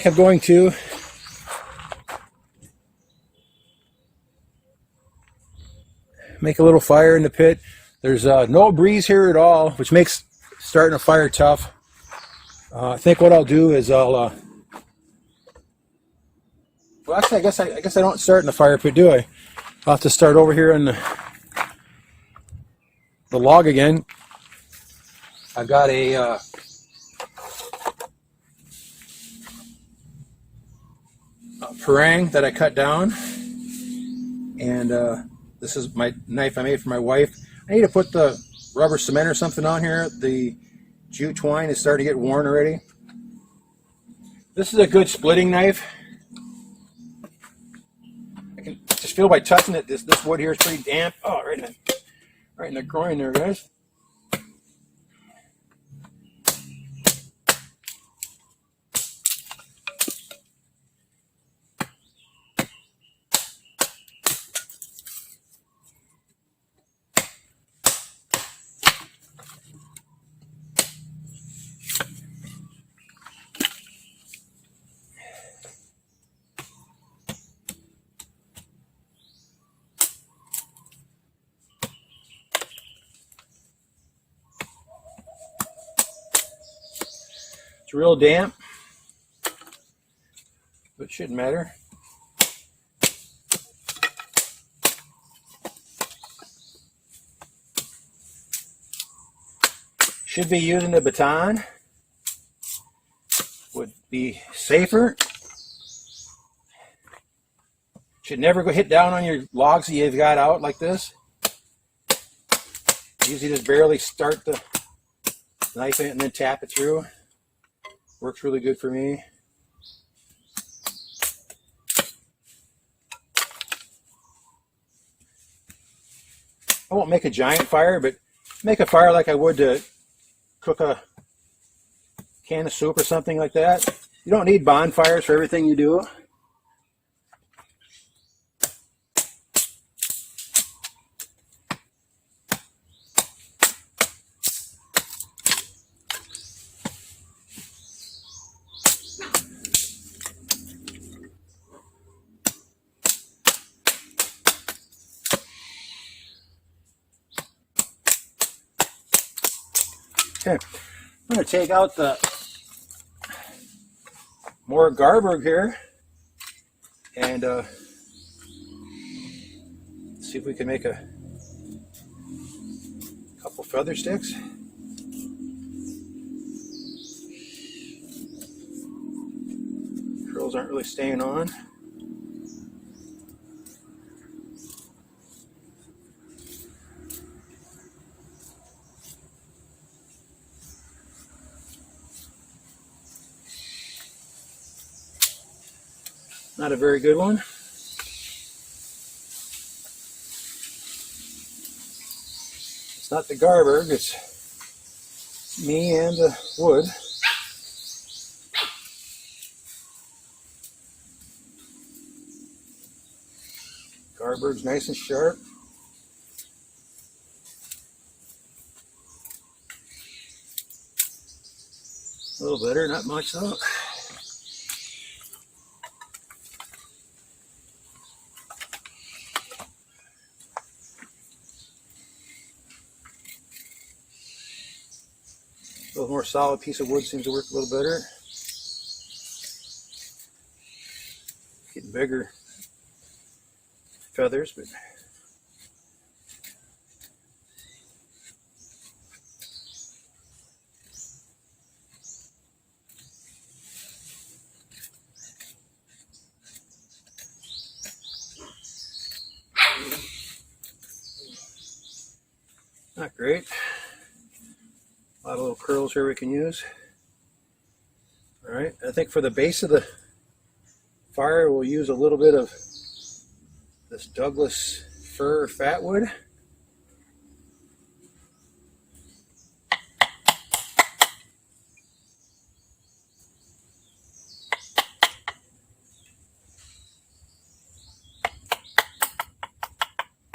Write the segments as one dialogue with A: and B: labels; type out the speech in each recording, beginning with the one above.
A: think I'm going to make a little fire in the pit. There's no breeze here at all, which makes starting a fire tough. I think what I'll do is well, actually, I guess I don't start in the fire pit, do I? I'll have to start over here in the log again. I've got a parang that I cut down, and this is my knife I made for my wife. I need to put the rubber cement or something on here. The jute twine is starting to get worn already. This is a good splitting knife. I can just feel by touching it, this wood here is pretty damp. Oh, right in the groin there, guys. It's real damp, but it shouldn't matter. Should be using a baton, would be safer. Should never go hit down on your logs that you've got out like this. Usually just barely start the knife in it and then tap it through. Works really good for me. I won't make a giant fire, but make a fire like I would to cook a can of soup or something like that. You don't need bonfires for everything you do. Okay, I'm going to take out the more Garberg here and see if we can make a couple feather sticks. Curls aren't really staying on. Not a very good one. It's not the Garberg, it's me and the wood. Garberg's nice and sharp. A little better, not much though. A little more solid piece of wood seems to work a little better. Getting bigger feathers, but not great. A lot of little curls here we can use. All right, I think for the base of the fire, we'll use a little bit of this Douglas fir fatwood.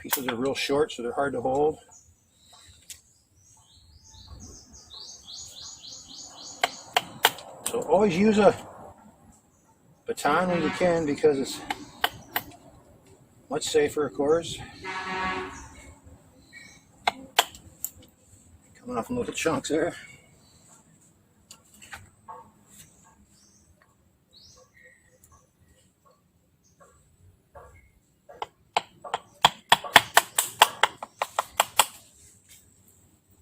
A: Pieces are real short, so they're hard to hold. So always use a baton when you can, because it's much safer, of course. Coming off in little chunks there.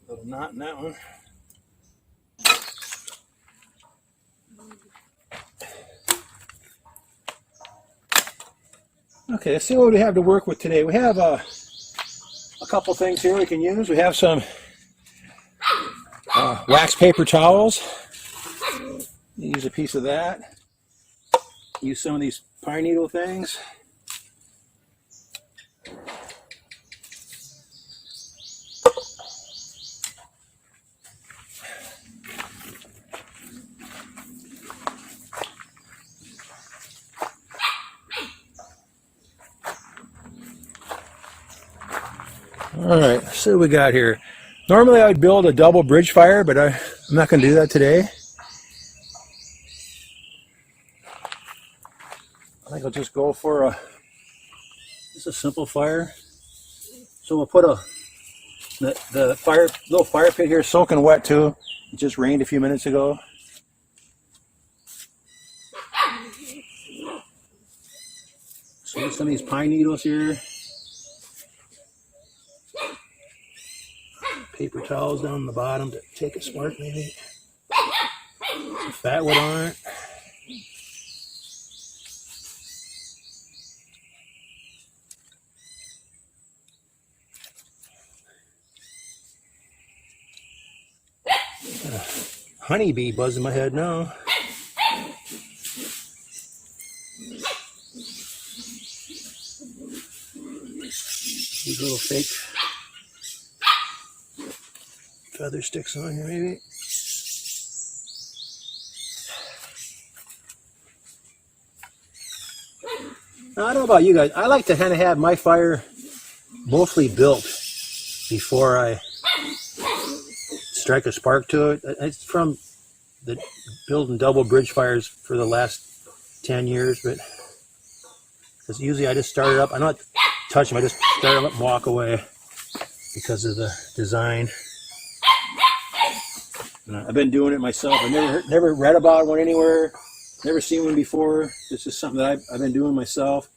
A: Little knot in that one. Okay, let's see what we have to work with today. We have a couple things here we can use. We have some wax paper towels. Use a piece of that. Use some of these pine needle things. Alright, let's see what we got here. Normally I would build a double bridge fire, but I'm not going to do that today. I think I'll just go for just a simple fire. So we'll put the little fire pit here soaking wet too. It just rained a few minutes ago. So use some of these pine needles here. Paper towels down the bottom to take a spark, maybe. Some fat wood on it. Got a honeybee buzz in my head now. These little fake feather sticks on here, maybe. Now, I don't know about you guys. I like to kind of have my fire mostly built before I strike a spark to it. It's from the building double bridge fires for the last 10 years, but because usually I just start it up. I don't touch them. I just start them up and walk away because of the design. I've been doing it myself. I've never read about one anywhere, never seen one before. This is something that I've been doing myself.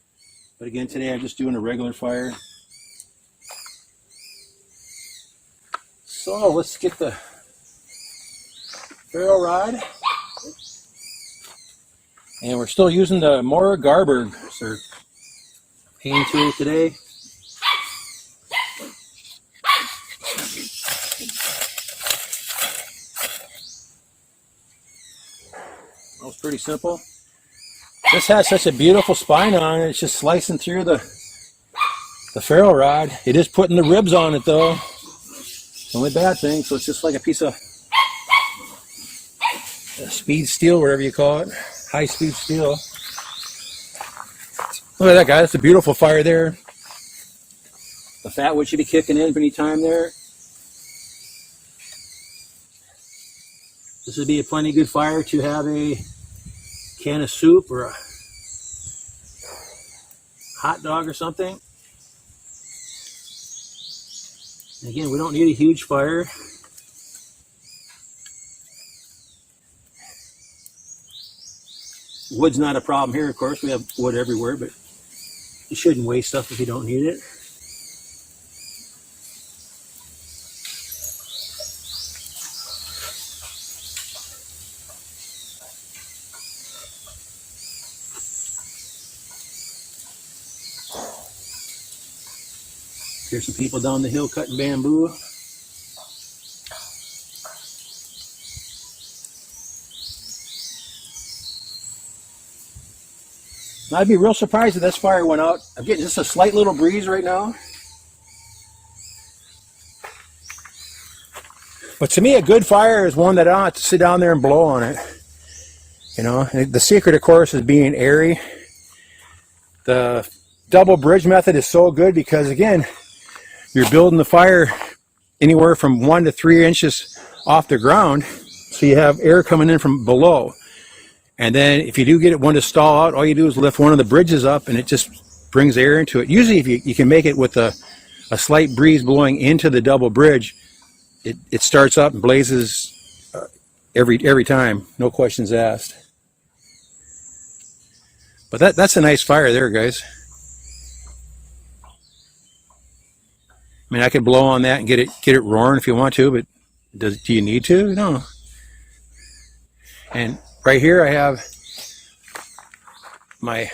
A: But again, today I'm just doing a regular fire. So let's get the ferro rod. And we're still using the Mora Garberg pain tool today. That was pretty simple. This has such a beautiful spine on it. It's just slicing through the ferro rod. It is putting the ribs on it though. It's the only bad thing. So it's just like a piece of speed steel, whatever you call it. High speed steel. Look at that, guy. That's a beautiful fire there. The fat wood should be kicking in any time there. This would be a plenty good fire to have a can of soup or a hot dog or something. And again, we don't need a huge fire. Wood's not a problem here, of course. We have wood everywhere, but you shouldn't waste stuff if you don't need it. Here's some people down the hill cutting bamboo. Now, I'd be real surprised if this fire went out. I'm getting just a slight little breeze right now. But to me, a good fire is one that I don't have to sit down there and blow on it. You know, the secret, of course, is being airy. The double bridge method is so good because, again, you're building the fire anywhere from 1 to 3 inches off the ground, so you have air coming in from below. And then if you do get one to stall out, all you do is lift one of the bridges up and it just brings air into it. Usually if you can make it with a slight breeze blowing into the double bridge, it starts up and blazes every time, no questions asked. But that's a nice fire there, guys. I mean, I could blow on that and get it roaring if you want to, but do you need to? No. And right here I have my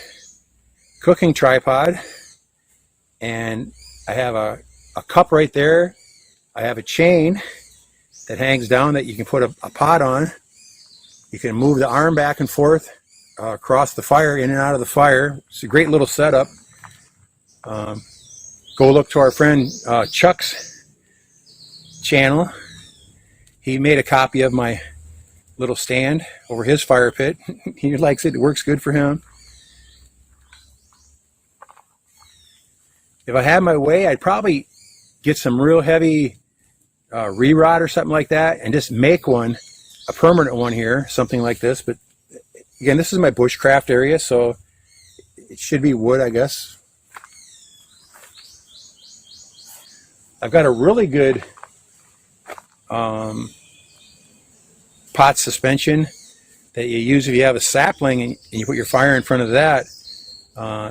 A: cooking tripod, and I have a cup right there. I have a chain that hangs down that you can put a pot on. You can move the arm back and forth across the fire, in and out of the fire. It's a great little setup. Go look to our friend Chuck's channel. He made a copy of my little stand over his fire pit. He likes it. It works good for him. If I had my way, I'd probably get some real heavy re-rod or something like that and just make one, a permanent one here, something like this. But again, this is my bushcraft area, so it should be wood, I guess. I've got a really good pot suspension that you use if you have a sapling and you put your fire in front of that.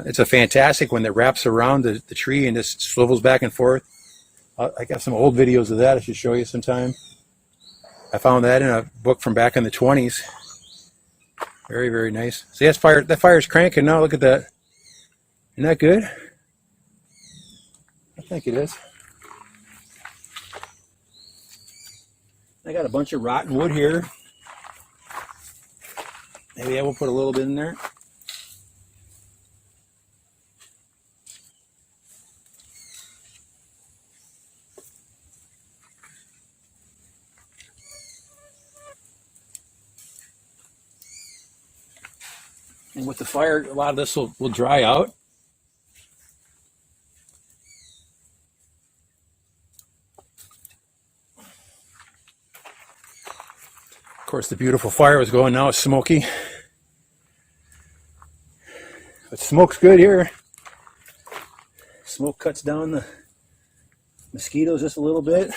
A: It's a fantastic one that wraps around the tree and just swivels back and forth. I got some old videos of that I should show you sometime. I found that in a book from back in the 20s. Very, very nice. See, that fire's cranking now. Look at that. Isn't that good? I think it is. I got a bunch of rotten wood here. Maybe I will put a little bit in there. And with the fire, a lot of this will dry out. Of course, the beautiful fire was going. Now it's smoky. But smoke's good here. Smoke cuts down the mosquitoes just a little bit.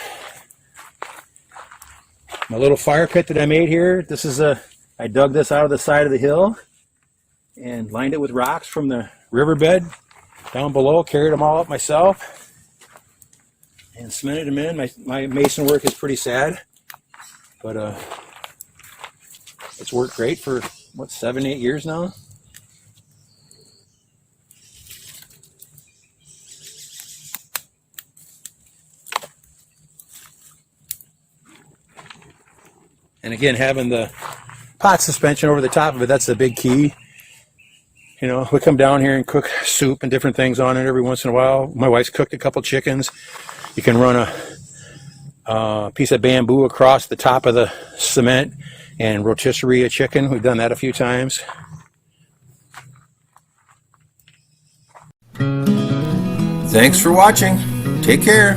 A: My little fire pit that I made here, this is I dug this out of the side of the hill and lined it with rocks from the riverbed down below, carried them all up myself and cemented them in. My mason work is pretty sad, but it's worked great for, what, 7-8 years now? And again, having the pot suspension over the top of it, that's the big key. You know, we come down here and cook soup and different things on it every once in a while. My wife's cooked a couple chickens. You can run a piece of bamboo across the top of the cement and rotisserie a chicken. We've done that a few times.
B: Thanks for watching. Take care.